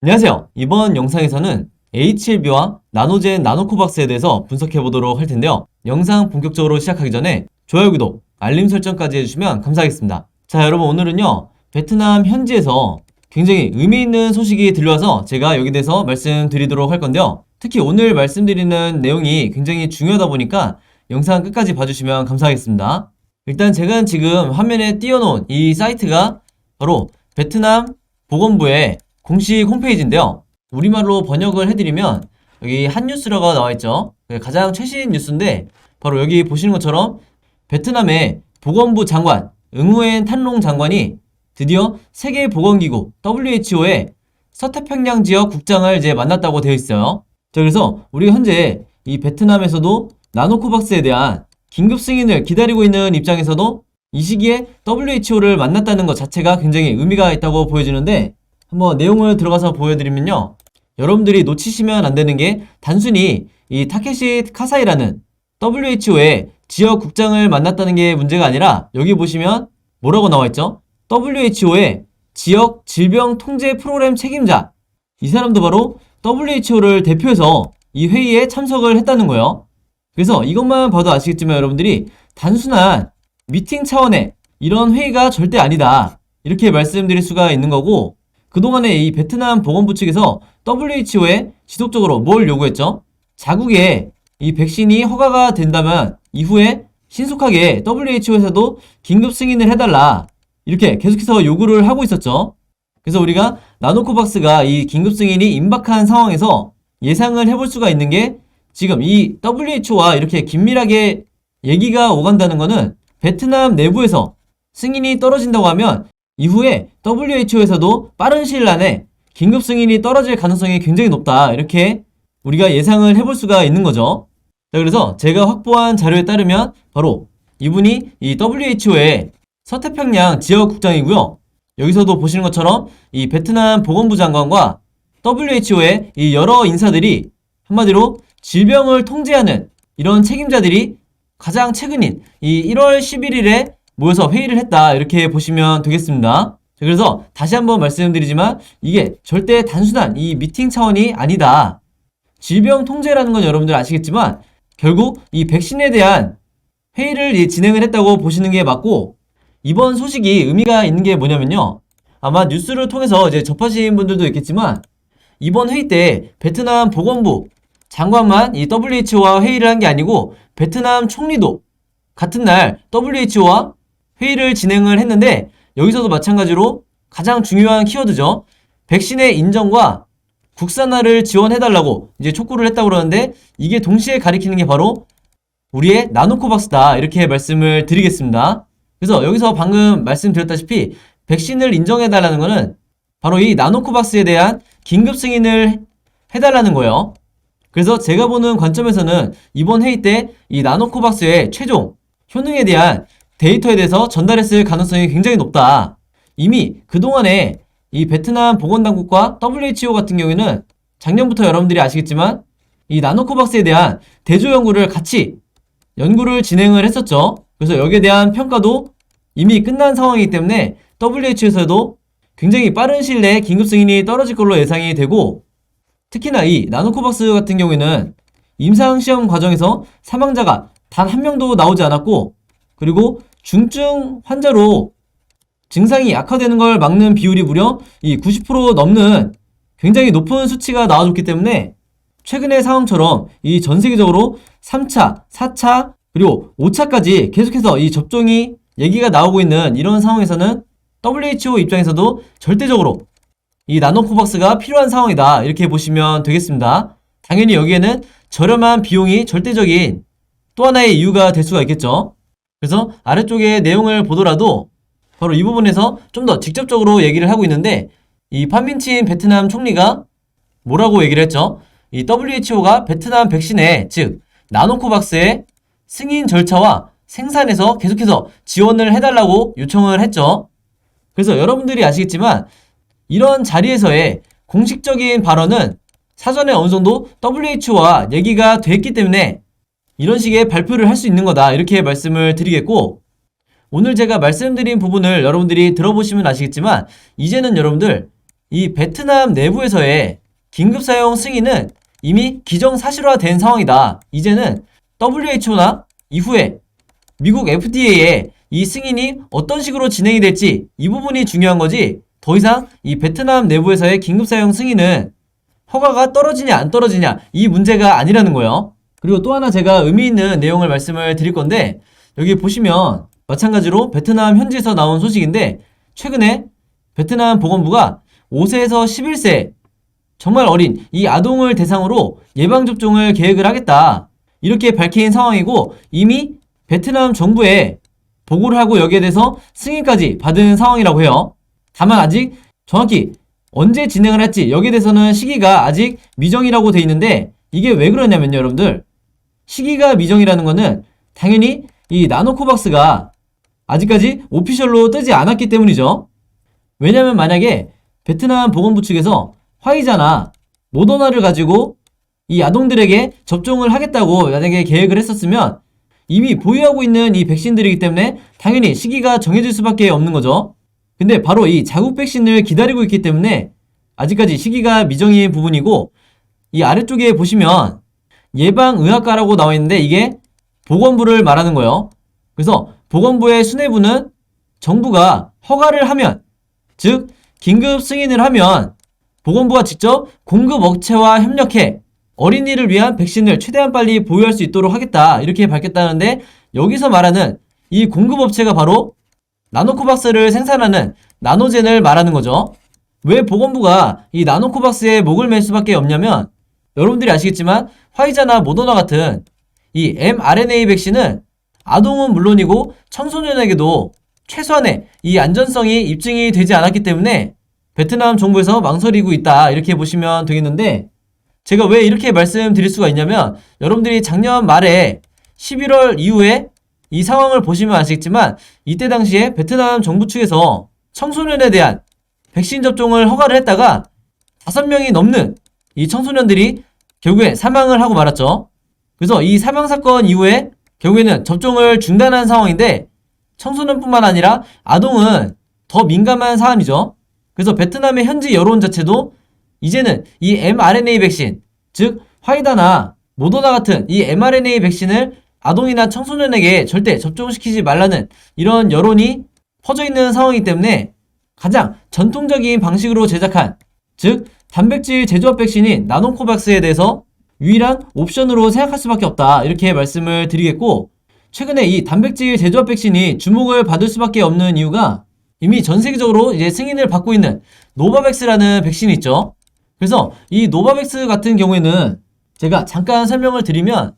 안녕하세요. 이번 영상에서는 H1B와 나노젠 나노코박스에 대해서 분석해 보도록 할 텐데요. 영상 본격적으로 시작하기 전에 좋아요, 구독, 알림 설정까지 해주시면 감사하겠습니다. 자, 여러분 오늘은요, 베트남 현지에서 굉장히 의미 있는 소식이 들려와서 제가 여기 대해서 말씀드리도록 할 건데요. 특히 오늘 말씀드리는 내용이 굉장히 중요하다 보니까 영상 끝까지 봐주시면 감사하겠습니다. 일단 제가 지금 화면에 띄워놓은 이 사이트가 바로 베트남 보건부의 공식 홈페이지인데요. 우리말로 번역을 해드리면 여기 한뉴스라고 나와있죠. 가장 최신 뉴스인데 바로 여기 보시는 것처럼 베트남의 보건부 장관 응우엔 탄롱 장관이 드디어 세계보건기구 WHO의 서태평양 지역 국장을 이제 만났다고 되어 있어요. 자, 그래서 우리가 현재 이 베트남에서도 나노코박스에 대한 긴급 승인을 기다리고 있는 입장에서도 이 시기에 WHO를 만났다는 것 자체가 굉장히 의미가 있다고 보여지는데, 한번 내용을 들어가서 보여드리면요, 여러분들이 놓치시면 안 되는 게 단순히 이 타케시 카사이라는 WHO의 지역 국장을 만났다는 게 문제가 아니라 여기 보시면 뭐라고 나와있죠? WHO의 지역 질병 통제 프로그램 책임자, 이 사람도 바로 WHO를 대표해서 이 회의에 참석을 했다는 거예요. 그래서 이것만 봐도 아시겠지만 여러분들이 단순한 미팅 차원의 이런 회의가 절대 아니다, 이렇게 말씀드릴 수가 있는 거고, 그동안에 이 베트남 보건부 측에서 WHO에 지속적으로 뭘 요구했죠? 자국에 이 백신이 허가가 된다면 이후에 신속하게 WHO에서도 긴급 승인을 해달라, 이렇게 계속해서 요구를 하고 있었죠. 그래서 우리가 나노코박스가 이 긴급 승인이 임박한 상황에서 예상을 해볼 수가 있는 게, 지금 이 WHO와 이렇게 긴밀하게 얘기가 오간다는 거는 베트남 내부에서 승인이 떨어진다고 하면 이후에 WHO에서도 빠른 시일 안에 긴급 승인이 떨어질 가능성이 굉장히 높다, 이렇게 우리가 예상을 해볼 수가 있는 거죠. 자, 그래서 제가 확보한 자료에 따르면 바로 이분이 이 WHO의 서태평양 지역국장이고요. 여기서도 보시는 것처럼 이 베트남 보건부 장관과 WHO의 이 여러 인사들이, 한마디로 질병을 통제하는 이런 책임자들이 가장 최근인 이 1월 11일에 모여서 회의를 했다, 이렇게 보시면 되겠습니다. 그래서 다시 한번 말씀드리지만 이게 절대 단순한 이 미팅 차원이 아니다. 질병 통제라는 건 여러분들 아시겠지만 결국 이 백신에 대한 회의를 진행을 했다고 보시는 게 맞고, 이번 소식이 의미가 있는 게 뭐냐면요, 아마 뉴스를 통해서 이제 접하신 분들도 있겠지만 이번 회의 때 베트남 보건부 장관만 이 WHO와 회의를 한 게 아니고 베트남 총리도 같은 날 WHO와 회의를 진행을 했는데, 여기서도 마찬가지로 가장 중요한 키워드죠. 백신의 인정과 국산화를 지원해달라고 이제 촉구를 했다고 그러는데, 이게 동시에 가리키는 게 바로 우리의 나노코박스다, 이렇게 말씀을 드리겠습니다. 그래서 여기서 방금 말씀드렸다시피 백신을 인정해달라는 거는 바로 이 나노코박스에 대한 긴급 승인을 해달라는 거예요. 그래서 제가 보는 관점에서는 이번 회의 때 이 나노코박스의 최종 효능에 대한 데이터에 대해서 전달했을 가능성이 굉장히 높다. 이미 그동안에 이 베트남 보건당국과 WHO 같은 경우에는 작년부터 여러분들이 아시겠지만 이 나노코박스에 대한 대조 연구를 같이 연구를 진행을 했었죠. 그래서 여기에 대한 평가도 이미 끝난 상황이기 때문에 WHO에서도 굉장히 빠른 시일 내에 긴급 승인이 떨어질 걸로 예상이 되고, 특히나 이 나노코박스 같은 경우에는 임상시험 과정에서 사망자가 단 한 명도 나오지 않았고, 그리고 중증 환자로 증상이 악화되는 걸 막는 비율이 무려 이 90% 넘는 굉장히 높은 수치가 나와줬기 때문에 최근의 상황처럼 이 전 세계적으로 3차, 4차, 그리고 5차까지 계속해서 이 접종이 얘기가 나오고 있는 이런 상황에서는 WHO 입장에서도 절대적으로 이 나노코박스가 필요한 상황이다, 이렇게 보시면 되겠습니다. 당연히 여기에는 저렴한 비용이 절대적인 또 하나의 이유가 될 수가 있겠죠. 그래서 아래쪽에 내용을 보더라도 바로 이 부분에서 좀 더 직접적으로 얘기를 하고 있는데, 이 판민친 베트남 총리가 뭐라고 얘기를 했죠? 이 WHO가 베트남 백신의, 즉 나노코박스의 승인 절차와 생산에서 계속해서 지원을 해달라고 요청을 했죠. 그래서 여러분들이 아시겠지만 이런 자리에서의 공식적인 발언은 사전에 어느 정도 WHO와 얘기가 됐기 때문에 이런 식의 발표를 할 수 있는 거다, 이렇게 말씀을 드리겠고, 오늘 제가 말씀드린 부분을 여러분들이 들어보시면 아시겠지만 이제는 여러분들 이 베트남 내부에서의 긴급 사용 승인은 이미 기정사실화된 상황이다. 이제는 WHO나 이후에 미국 FDA의 이 승인이 어떤 식으로 진행이 될지 이 부분이 중요한 거지, 더 이상 이 베트남 내부에서의 긴급 사용 승인은 허가가 떨어지냐 안 떨어지냐 이 문제가 아니라는 거예요. 그리고 또 하나 제가 의미 있는 내용을 말씀을 드릴 건데, 여기 보시면 마찬가지로 베트남 현지에서 나온 소식인데, 최근에 베트남 보건부가 5세에서 11세 정말 어린 이 아동을 대상으로 예방접종을 계획을 하겠다, 이렇게 밝힌 상황이고, 이미 베트남 정부에 보고를 하고 여기에 대해서 승인까지 받은 상황이라고 해요. 다만 아직 정확히 언제 진행을 할지 여기에 대해서는 시기가 아직 미정이라고 돼 있는데, 이게 왜 그러냐면요, 여러분들. 시기가 미정이라는 거는 당연히 이 나노코박스가 아직까지 오피셜로 뜨지 않았기 때문이죠. 왜냐면 만약에 베트남 보건부 측에서 화이자나 모더나를 가지고 이 아동들에게 접종을 하겠다고 만약에 계획을 했었으면 이미 보유하고 있는 이 백신들이기 때문에 당연히 시기가 정해질 수밖에 없는 거죠. 근데 바로 이 자국 백신을 기다리고 있기 때문에 아직까지 시기가 미정인 부분이고, 이 아래쪽에 보시면 예방의학과라고 나와 있는데 이게 보건부를 말하는 거예요. 그래서 보건부의 수뇌부는 정부가 허가를 하면, 즉 긴급 승인을 하면 보건부가 직접 공급 업체와 협력해 어린이를 위한 백신을 최대한 빨리 보유할 수 있도록 하겠다, 이렇게 밝혔다는데, 여기서 말하는 이 공급 업체가 바로 나노코박스를 생산하는 나노젠을 말하는 거죠. 왜 보건부가 이 나노코박스에 목을 맬 수밖에 없냐면, 여러분들이 아시겠지만 화이자나 모더나 같은 이 mRNA 백신은 아동은 물론이고 청소년에게도 최소한의 이 안전성이 입증이 되지 않았기 때문에 베트남 정부에서 망설이고 있다, 이렇게 보시면 되겠는데, 제가 왜 이렇게 말씀드릴 수가 있냐면, 여러분들이 작년 말에 11월 이후에 이 상황을 보시면 아시겠지만 이때 당시에 베트남 정부 측에서 청소년에 대한 백신 접종을 허가를 했다가 5명이 넘는 이 청소년들이 결국에 사망을 하고 말았죠. 그래서 이 사망 사건 이후에 결국에는 접종을 중단한 상황인데, 청소년뿐만 아니라 아동은 더 민감한 사안이죠. 그래서 베트남의 현지 여론 자체도 이제는 이 mRNA 백신, 즉 화이자나 모더나 같은 이 mRNA 백신을 아동이나 청소년에게 절대 접종시키지 말라는 이런 여론이 퍼져 있는 상황이기 때문에 가장 전통적인 방식으로 제작한, 즉 단백질 제조합 백신인 나노코박스에 대해서 유일한 옵션으로 생각할 수밖에 없다, 이렇게 말씀을 드리겠고, 최근에 이 단백질 제조합 백신이 주목을 받을 수밖에 없는 이유가 이미 전 세계적으로 이제 승인을 받고 있는 노바백스라는 백신이 있죠. 그래서 이 노바백스 같은 경우에는 제가 잠깐 설명을 드리면,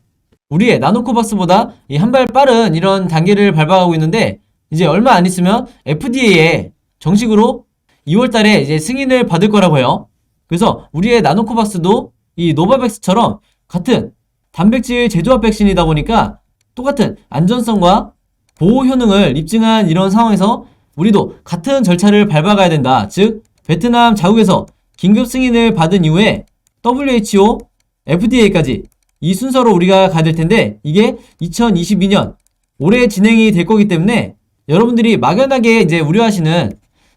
우리의 나노코박스보다 이 한 발 빠른 이런 단계를 밟아가고 있는데, 이제 얼마 안 있으면 FDA에 정식으로 2월달에 이제 승인을 받을 거라고 해요. 그래서 우리의 나노코박스도 이 노바백스처럼 같은 단백질 제조합 백신이다 보니까 똑같은 안전성과 보호 효능을 입증한 이런 상황에서 우리도 같은 절차를 밟아가야 된다. 즉 베트남 자국에서 긴급 승인을 받은 이후에 WHO, FDA까지 이 순서로 우리가 가야 될 텐데, 이게 2022년 올해 진행이 될 거기 때문에 여러분들이 막연하게 이제 우려하시는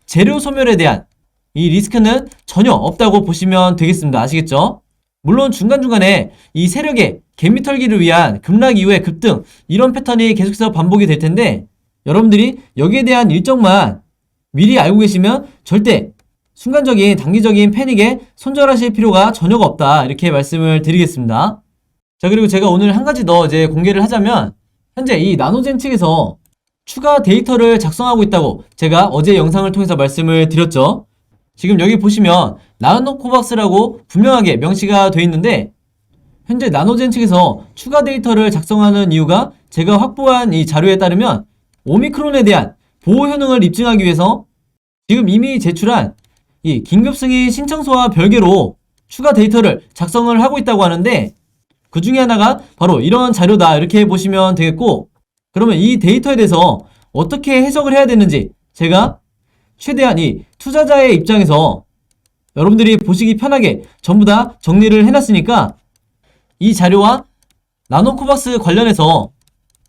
재료 소멸에 대한 이 리스크는 전혀 없다고 보시면 되겠습니다. 아시겠죠? 물론 중간중간에 이 세력의 개미털기를 위한 급락 이후의 급등, 이런 패턴이 계속해서 반복이 될 텐데, 여러분들이 여기에 대한 일정만 미리 알고 계시면 절대 순간적인 단기적인 패닉에 손절하실 필요가 전혀가 없다, 이렇게 말씀을 드리겠습니다. 자, 그리고 제가 오늘 한 가지 더 이제 공개를 하자면, 현재 이 나노젠 측에서 추가 데이터를 작성하고 있다고 제가 어제 영상을 통해서 말씀을 드렸죠. 지금 여기 보시면 나노코박스라고 분명하게 명시가 되어 있는데, 현재 나노젠 측에서 추가 데이터를 작성하는 이유가 제가 확보한 이 자료에 따르면 오미크론에 대한 보호 효능을 입증하기 위해서 지금 이미 제출한 이 긴급 승인 신청서와 별개로 추가 데이터를 작성을 하고 있다고 하는데, 그 중에 하나가 바로 이런 자료다, 이렇게 보시면 되겠고, 그러면 이 데이터에 대해서 어떻게 해석을 해야 되는지 제가 최대한 이 투자자의 입장에서 여러분들이 보시기 편하게 전부 다 정리를 해놨으니까, 이 자료와 나노코박스 관련해서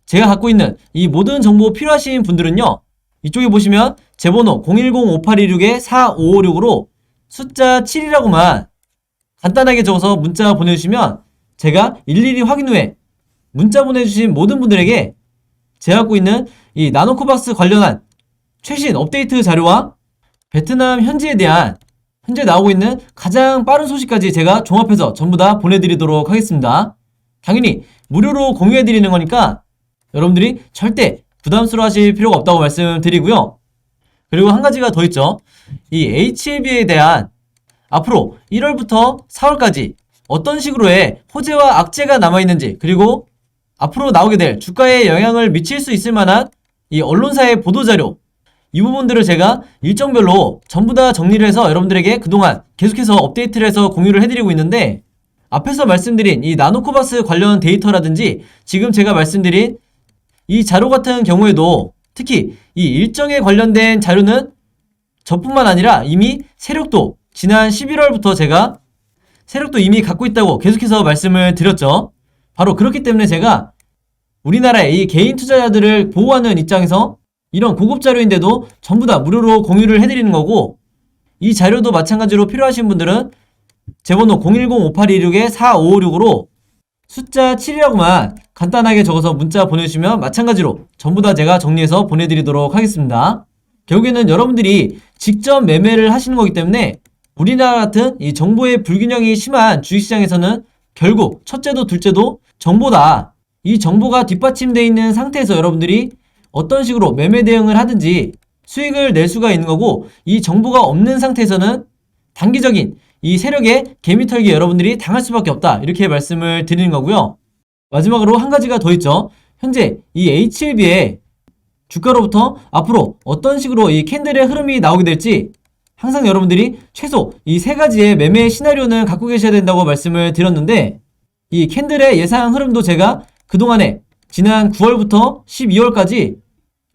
제가 갖고 있는 이 모든 정보 필요하신 분들은요, 이쪽에 보시면 제 번호 010-5826-4556으로 숫자 7이라고만 간단하게 적어서 문자 보내주시면 제가 일일이 확인 후에 문자 보내주신 모든 분들에게 제가 갖고 있는 이 나노코박스 관련한 최신 업데이트 자료와 베트남 현지에 대한 현재 나오고 있는 가장 빠른 소식까지 제가 종합해서 전부 다 보내드리도록 하겠습니다. 당연히 무료로 공유해드리는 거니까 여러분들이 절대 부담스러워 하실 필요가 없다고 말씀드리고요. 그리고 한 가지가 더 있죠. 이 HLB에 대한 앞으로 1월부터 4월까지 어떤 식으로의 호재와 악재가 남아있는지, 그리고 앞으로 나오게 될 주가에 영향을 미칠 수 있을 만한 이 언론사의 보도자료, 이 부분들을 제가 일정별로 전부 다 정리를 해서 여러분들에게 그동안 계속해서 업데이트를 해서 공유를 해드리고 있는데, 앞에서 말씀드린 이 나노코박스 관련 데이터라든지 지금 제가 말씀드린 이 자료 같은 경우에도 특히 이 일정에 관련된 자료는 저뿐만 아니라 이미 세력도 지난 11월부터 제가 세력도 이미 갖고 있다고 계속해서 말씀을 드렸죠. 바로 그렇기 때문에 제가 우리나라의 이 개인 투자자들을 보호하는 입장에서 이런 고급 자료인데도 전부 다 무료로 공유를 해드리는 거고, 이 자료도 마찬가지로 필요하신 분들은 제 번호 010-5826-4556으로 숫자 7이라고만 간단하게 적어서 문자 보내주시면 마찬가지로 전부 다 제가 정리해서 보내드리도록 하겠습니다. 결국에는 여러분들이 직접 매매를 하시는 거기 때문에 우리나라 같은 이 정보의 불균형이 심한 주식시장에서는 결국 첫째도 둘째도 정보다. 이 정보가 뒷받침되어 있는 상태에서 여러분들이 어떤 식으로 매매 대응을 하든지 수익을 낼 수가 있는 거고, 이 정보가 없는 상태에서는 단기적인 이 세력의 개미털기 여러분들이 당할 수밖에 없다, 이렇게 말씀을 드리는 거고요. 마지막으로 한 가지가 더 있죠. 현재 이 HLB의 주가로부터 앞으로 어떤 식으로 이 캔들의 흐름이 나오게 될지 항상 여러분들이 최소 이 세 가지의 매매 시나리오는 갖고 계셔야 된다고 말씀을 드렸는데, 이 캔들의 예상 흐름도 제가 그동안에 지난 9월부터 12월까지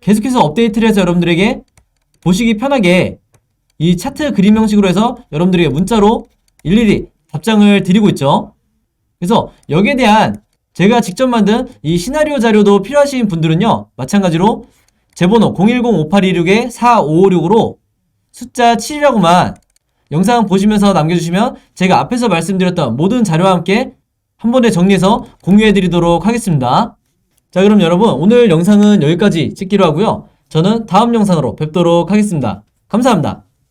계속해서 업데이트를 해서 여러분들에게 보시기 편하게 이 차트 그림 형식으로 해서 여러분들에게 문자로 일일이 답장을 드리고 있죠. 그래서 여기에 대한 제가 직접 만든 이 시나리오 자료도 필요하신 분들은요, 마찬가지로 제 번호 010-5826-4556으로 숫자 7이라고만 영상 보시면서 남겨주시면 제가 앞에서 말씀드렸던 모든 자료와 함께 한 번에 정리해서 공유해드리도록 하겠습니다. 자, 그럼 여러분 오늘 영상은 여기까지 찍기로 하고요. 저는 다음 영상으로 뵙도록 하겠습니다. 감사합니다.